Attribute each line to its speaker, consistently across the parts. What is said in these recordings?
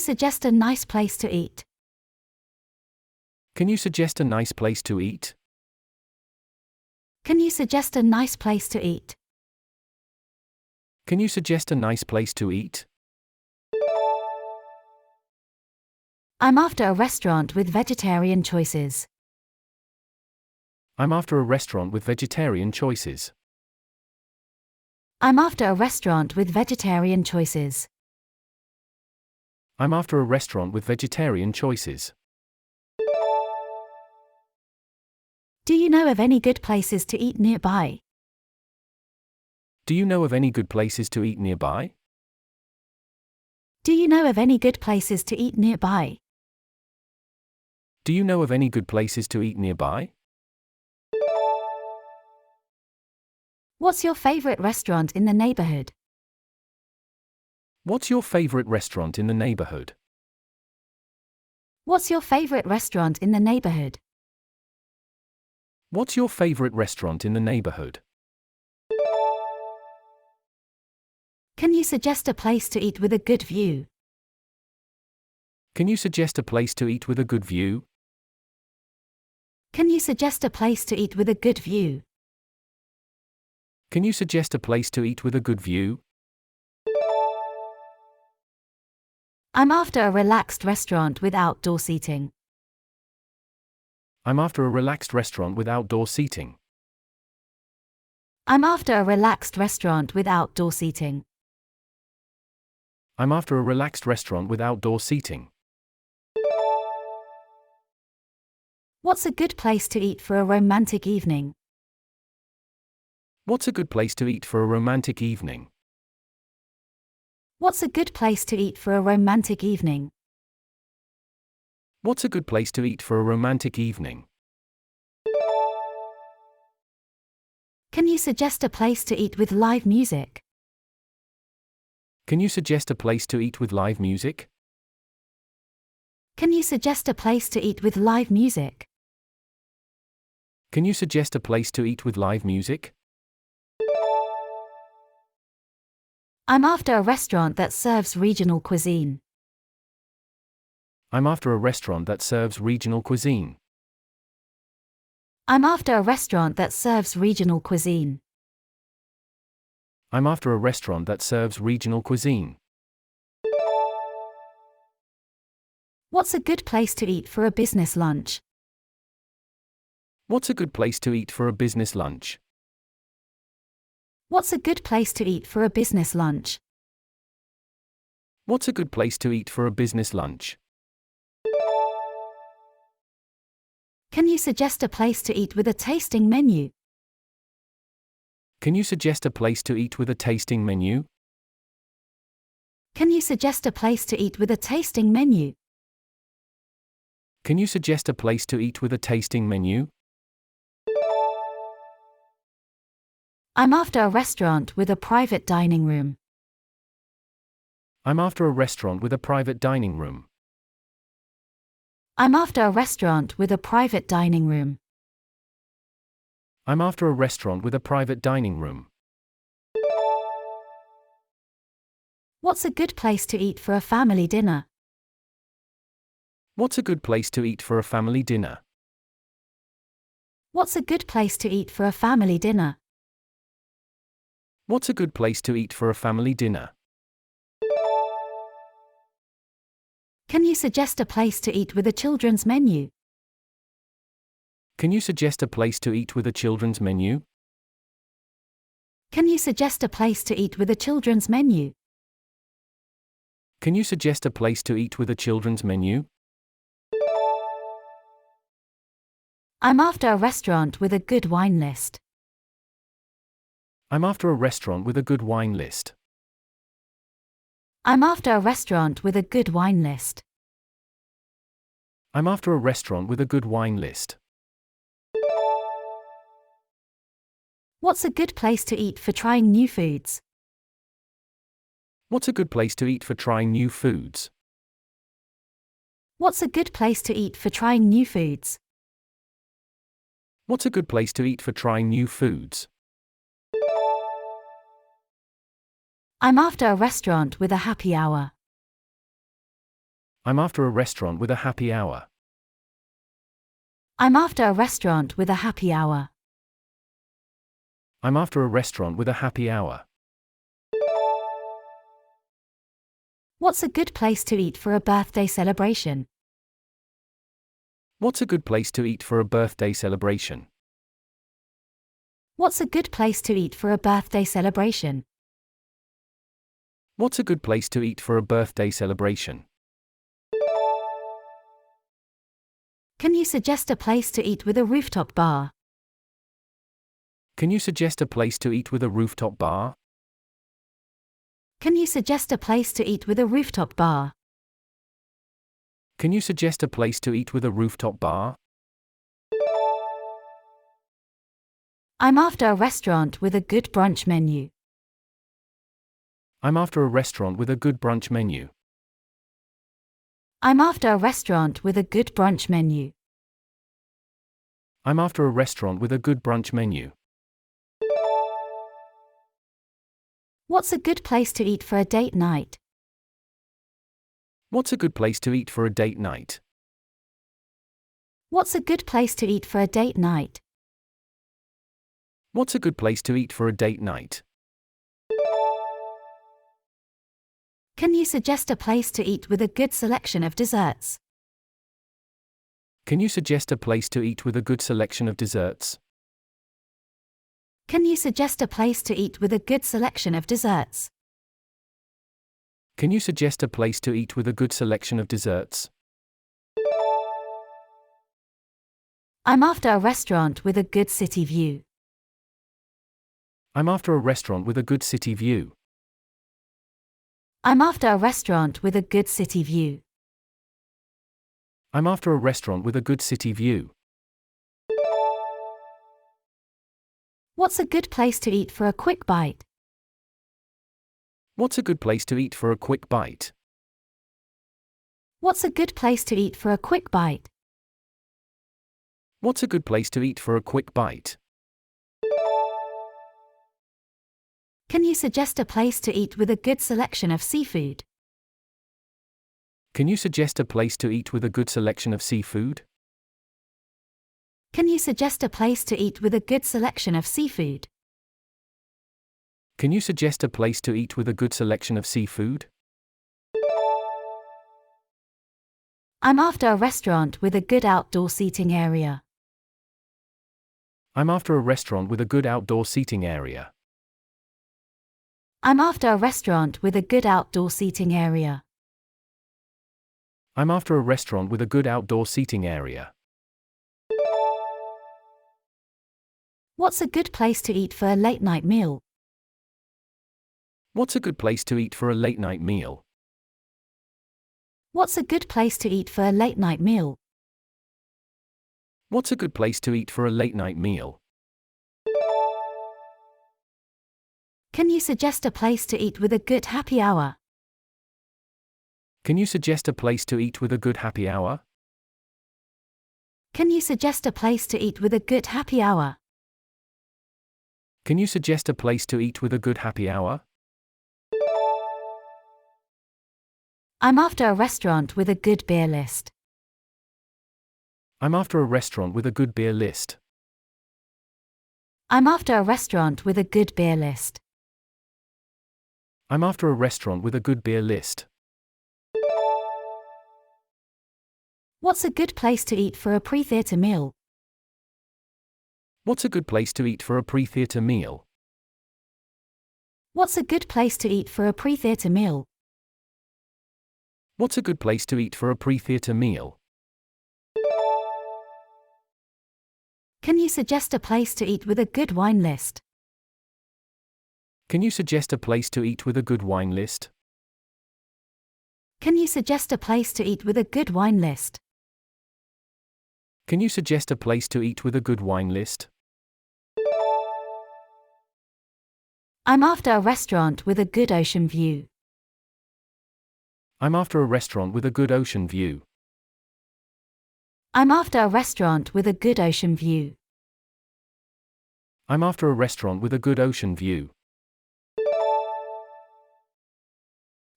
Speaker 1: suggest a nice place to eat?
Speaker 2: Can you suggest a nice place to eat?
Speaker 1: Can you suggest a nice place to eat?
Speaker 2: Can you suggest a nice place to eat?
Speaker 1: I'm after a restaurant with vegetarian choices.
Speaker 2: I'm after a restaurant with vegetarian choices.
Speaker 1: I'm after a restaurant with vegetarian choices.
Speaker 2: I'm after a restaurant with vegetarian choices.
Speaker 1: Do you know of any good places to eat nearby?
Speaker 2: Do you know of any good places to eat nearby?
Speaker 1: Do you know of any good places to eat nearby?
Speaker 2: Do you know of any good places to eat nearby?
Speaker 1: What's your favorite restaurant in the neighborhood?
Speaker 2: What's your favorite restaurant in the neighborhood?
Speaker 1: What's your favorite restaurant in the neighborhood?
Speaker 2: What's your favorite restaurant in the neighborhood?
Speaker 1: Can you suggest a place to eat with a good view?
Speaker 2: Can you suggest a place to eat with a good view?
Speaker 1: Can you suggest a place to eat with a good view?
Speaker 2: Can you suggest a place to eat with a good view?
Speaker 1: I'm after a relaxed restaurant with outdoor seating.
Speaker 2: I'm after a relaxed restaurant with outdoor seating.
Speaker 1: I'm after a relaxed restaurant with outdoor seating.
Speaker 2: I'm after a relaxed restaurant with outdoor seating.
Speaker 1: What's a good place to eat for a romantic evening?
Speaker 2: What's a good place to eat for a romantic evening?
Speaker 1: What's a good place to eat for a romantic evening?
Speaker 2: What's a good place to eat for a romantic evening?
Speaker 1: Can you suggest a place to eat with live music?
Speaker 2: Can you suggest a place to eat with live music?
Speaker 1: Can you suggest a place to eat with live music?
Speaker 2: Can you suggest a place to eat with live music?
Speaker 1: I'm after a restaurant that serves regional cuisine.
Speaker 2: I'm after a restaurant that serves regional cuisine.
Speaker 1: I'm after a restaurant that serves regional cuisine.
Speaker 2: I'm after a restaurant that serves regional cuisine.
Speaker 1: What's a good place to eat for a business lunch?
Speaker 2: What's a good place to eat for a business lunch?
Speaker 1: What's a good place to eat for a business lunch?
Speaker 2: What's a good place to eat for a business lunch?
Speaker 1: Can you suggest a place to eat with a tasting menu?
Speaker 2: Can you suggest a place to eat with a tasting menu?
Speaker 1: Can you suggest a place to eat with a tasting menu?
Speaker 2: Can you suggest a place to eat with a tasting menu?
Speaker 1: I'm after a restaurant with a private dining room.
Speaker 2: I'm after a restaurant with a private dining room.
Speaker 1: I'm after a restaurant with a private dining room.
Speaker 2: I'm after a restaurant with a private dining room.
Speaker 1: What's a good place to eat for a family dinner?
Speaker 2: What's a good place to eat for a family dinner?
Speaker 1: What's a good place to eat for a family dinner?
Speaker 2: What's a good place to eat for a family dinner?
Speaker 1: Can you suggest a place to eat with a children's menu?
Speaker 2: Can you suggest a place to eat with a children's menu?
Speaker 1: Can you suggest a place to eat with a children's menu?
Speaker 2: Can you suggest a place to eat with a children's menu?
Speaker 1: I'm after a restaurant with a good wine list.
Speaker 2: I'm after a restaurant with a good wine list.
Speaker 1: I'm after a restaurant with a good wine list.
Speaker 2: I'm after a restaurant with a good wine list.
Speaker 1: What's a good place to eat for trying new foods?
Speaker 2: What's a good place to eat for trying new foods?
Speaker 1: What's a good place to eat for trying new foods?
Speaker 2: What's a good place to eat for trying new foods?
Speaker 1: I'm after a restaurant with a happy hour.
Speaker 2: I'm after a restaurant with a happy hour.
Speaker 1: I'm after a restaurant with a happy hour.
Speaker 2: I'm after a restaurant with a happy hour.
Speaker 1: What's a good place to eat for a birthday celebration?
Speaker 2: What's a good place to eat for a birthday celebration?
Speaker 1: What's a good place to eat for a birthday celebration?
Speaker 2: What's a good place to eat for a birthday celebration?
Speaker 1: Can you suggest a place to eat with a rooftop bar?
Speaker 2: Can you suggest a place to eat with a rooftop bar?
Speaker 1: Can you suggest a place to eat with a rooftop bar?
Speaker 2: Can you suggest a place to eat with a rooftop bar?
Speaker 1: I'm after a restaurant with a good brunch menu.
Speaker 2: I'm after a restaurant with a good brunch menu.
Speaker 1: I'm after a restaurant with a good brunch menu.
Speaker 2: I'm after a restaurant with a good brunch menu.
Speaker 1: What's a good place to eat for a date night?
Speaker 2: What's a good place to eat for a date night?
Speaker 1: What's a good place to eat for a date night?
Speaker 2: What's a good place to eat for a date night?
Speaker 1: Can you suggest a place to eat with a good selection of desserts?
Speaker 2: Can you suggest a place to eat with a good selection of desserts?
Speaker 1: Can you suggest a place to eat with a good selection of desserts?
Speaker 2: Can you suggest a place to eat with a good selection of desserts?
Speaker 1: I'm after a restaurant with a good city view.
Speaker 2: I'm after a restaurant with a good city view.
Speaker 1: I'm after a restaurant with a good city view.
Speaker 2: I'm after a restaurant with a good city view.
Speaker 1: What's a good place to eat for a quick bite?
Speaker 2: What's a good place to eat for a quick bite?
Speaker 1: What's a good place to eat for a quick bite?
Speaker 2: What's a good place to eat for a quick bite?
Speaker 1: Can you suggest a place to eat with a good selection of seafood?
Speaker 2: Can you suggest a place to eat with a good selection of seafood?
Speaker 1: Can you suggest a place to eat with a good selection of seafood?
Speaker 2: Can you suggest a place to eat with a good selection of seafood?
Speaker 1: I'm after a restaurant with a good outdoor seating area.
Speaker 2: I'm after a restaurant with a good outdoor seating area.
Speaker 1: I'm after a restaurant with a good outdoor seating area.
Speaker 2: I'm after a restaurant with a good outdoor seating area.
Speaker 1: What's a good place to eat for a late night meal?
Speaker 2: What's a good place to eat for a late night meal?
Speaker 1: What's a good place to eat for a late night meal?
Speaker 2: What's a good place to eat for a late night meal?
Speaker 1: Can you suggest a place to eat with a good happy hour?
Speaker 2: Can you suggest a place to eat with a good happy hour?
Speaker 1: Can you suggest a place to eat with a good happy hour?
Speaker 2: Can you suggest a place to eat with a good happy hour?
Speaker 1: I'm after a restaurant with a good beer list.
Speaker 2: I'm after a restaurant with a good beer list.
Speaker 1: I'm after a restaurant with a good beer list.
Speaker 2: I'm after a restaurant with a good beer list.
Speaker 1: What's a good place to eat for a pre-theatre meal?
Speaker 2: What's a good place to eat for a pre-theatre meal?
Speaker 1: What's a good place to eat for a pre-theatre meal?
Speaker 2: What's a good place to eat for a pre-theatre meal?
Speaker 1: Can you suggest a place to eat with a good wine list?
Speaker 2: Can you suggest a place to eat with a good wine list?
Speaker 1: Can you suggest a place to eat with a good wine list?
Speaker 2: Can you suggest a place to eat with a good wine list?
Speaker 1: I'm after a restaurant with a good ocean view.
Speaker 2: I'm after a restaurant with a good ocean view.
Speaker 1: I'm after a restaurant with a good ocean view.
Speaker 2: I'm after a restaurant with a good ocean view.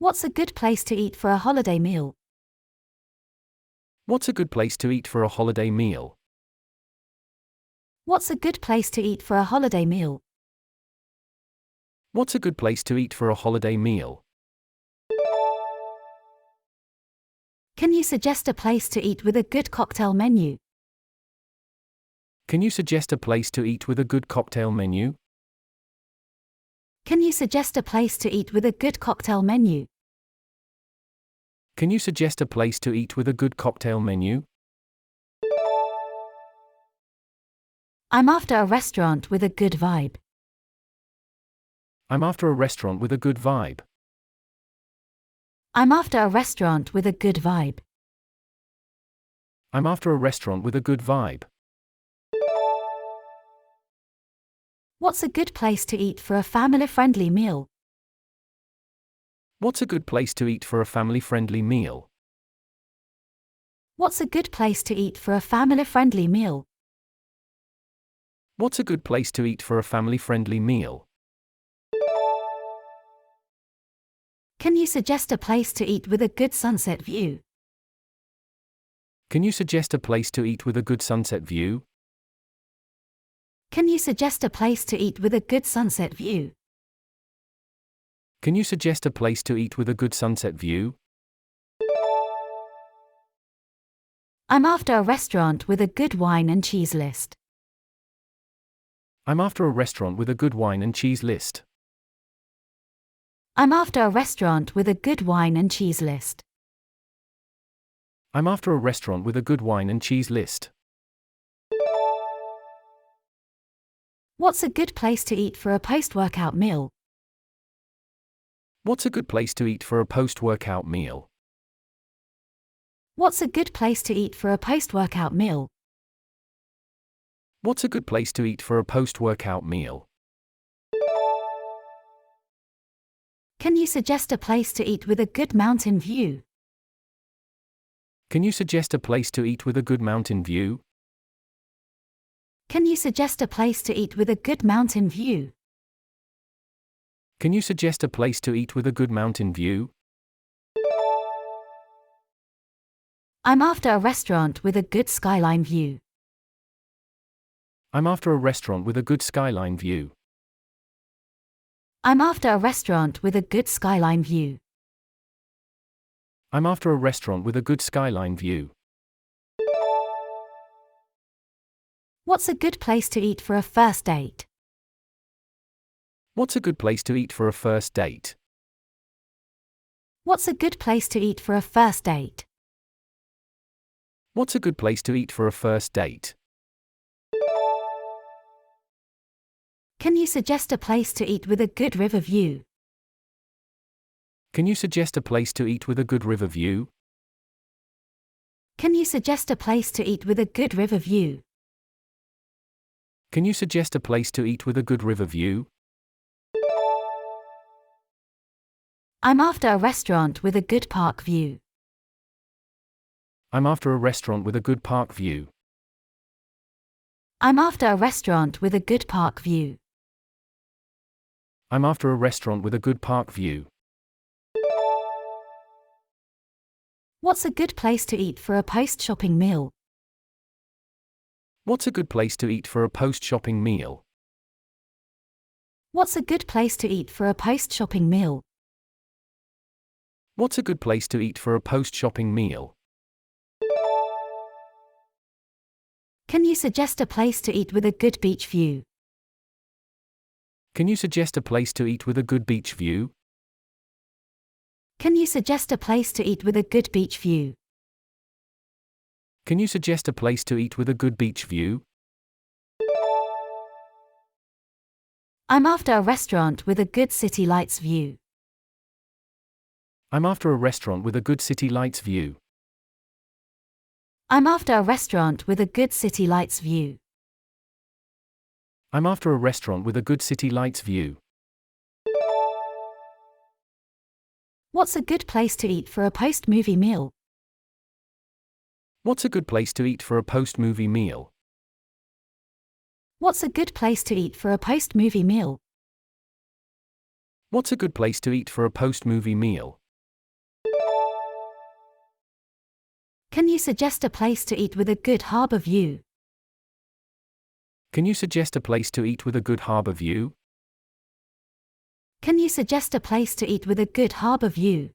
Speaker 1: What's a good place to eat for a holiday meal?
Speaker 2: What's a good place to eat for a holiday meal?
Speaker 1: What's a good place to eat for a holiday meal?
Speaker 2: What's a good place to eat for a holiday meal?
Speaker 1: Can you suggest a place to eat with a good cocktail menu?
Speaker 2: Can you suggest a place to eat with a good cocktail menu?
Speaker 1: Can you suggest a place to eat with a good cocktail menu?
Speaker 2: Can you suggest a place to eat with a good cocktail menu?
Speaker 1: I'm after a restaurant with a good vibe.
Speaker 2: I'm after a restaurant with a good vibe.
Speaker 1: I'm after a restaurant with a good vibe.
Speaker 2: I'm after a restaurant with a good vibe.
Speaker 1: What's a good place to eat for a family-friendly meal?
Speaker 2: What's a good place to eat for a family-friendly meal?
Speaker 1: What's a good place to eat for a family-friendly meal?
Speaker 2: What's a good place to eat for a family-friendly meal?
Speaker 1: Can you suggest a place to eat with a good sunset view?
Speaker 2: Can you suggest a place to eat with a good sunset view?
Speaker 1: Can you suggest a place to eat with a good sunset view?
Speaker 2: Can you suggest a place to eat with a good sunset view?
Speaker 1: I'm after a restaurant with a good wine and cheese list.
Speaker 2: I'm after a restaurant with a good wine and cheese list.
Speaker 1: I'm after a restaurant with a good wine and cheese list.
Speaker 2: I'm after a restaurant with a good wine and cheese list.
Speaker 1: What's a good place to eat for a post-workout meal?
Speaker 2: What's a good place to eat for a post-workout meal?
Speaker 1: What's a good place to eat for a post-workout meal?
Speaker 2: What's a good place to eat for a post-workout meal?
Speaker 1: Can you suggest a place to eat with a good mountain view?
Speaker 2: Can you suggest a place to eat with a good mountain view?
Speaker 1: Can you suggest a place to eat with a good mountain view?
Speaker 2: Can you suggest a place to eat with a good mountain view?
Speaker 1: I'm after a restaurant with a good skyline view.
Speaker 2: I'm after a restaurant with a good skyline view.
Speaker 1: I'm after a restaurant with a good skyline view.
Speaker 2: I'm after a restaurant with a good skyline view.
Speaker 1: What's a good place to eat for a first date?
Speaker 2: What's a good place to eat for a first date?
Speaker 1: What's a good place to eat for a first date?
Speaker 2: What's a good place to eat for a first date?
Speaker 1: Can you suggest a place to eat with a good river view?
Speaker 2: Can you suggest a place to eat with a good river view?
Speaker 1: Can you suggest a place to eat with a good river view?
Speaker 2: Can you suggest a place to eat with a good river view?
Speaker 1: I'm after a restaurant with a good park view.
Speaker 2: I'm after a restaurant with a good park view.
Speaker 1: I'm after a restaurant with a good park view.
Speaker 2: I'm after a restaurant with a good park view.
Speaker 1: What's a good place to eat for a post-shopping meal?
Speaker 2: What's a good place to eat for a post-shopping meal?
Speaker 1: What's a good place to eat for a post-shopping meal?
Speaker 2: What's a good place to eat for a post-shopping meal?
Speaker 1: Can you suggest a place to eat with a good beach view?
Speaker 2: Can you suggest a place to eat with a good beach view?
Speaker 1: Can you suggest a place to eat with a good beach view?
Speaker 2: Can you suggest a place to eat with a good beach view?
Speaker 1: I'm after a restaurant with a good city lights view.
Speaker 2: I'm after a restaurant with a good city lights view.
Speaker 1: I'm after a restaurant with a good city lights view.
Speaker 2: I'm after a restaurant with a good city lights view.
Speaker 1: What's a good place to eat for a post-movie meal?
Speaker 2: What's a good place to eat for a post-movie meal?
Speaker 1: What's a good place to eat for a post-movie meal?
Speaker 2: What's a good place to eat for a post-movie meal?
Speaker 1: Can you suggest a place to eat with a good harbor view?
Speaker 2: Can you suggest a place to eat with a good harbor view?
Speaker 1: Can you suggest a place to eat with a good harbor view?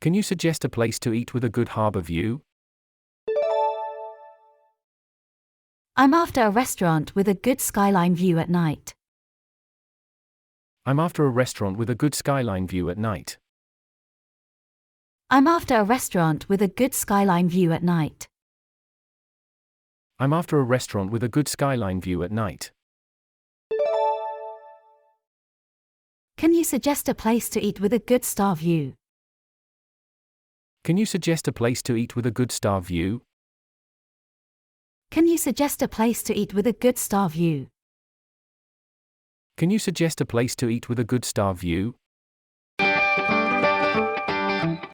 Speaker 2: Can you suggest a place to eat with a good harbor view?
Speaker 1: I'm after a restaurant with a good skyline view at night.
Speaker 2: I'm after a restaurant with a good skyline view at night.
Speaker 1: I'm after a restaurant with a good skyline view at night.
Speaker 2: I'm after a restaurant with a good skyline view at night.
Speaker 1: Can you suggest a place to eat with a good star view?
Speaker 2: Can you suggest a place to eat with a good star view?
Speaker 1: Can you suggest a place to eat with a good star view?
Speaker 2: Can you suggest a place to eat with a good star view?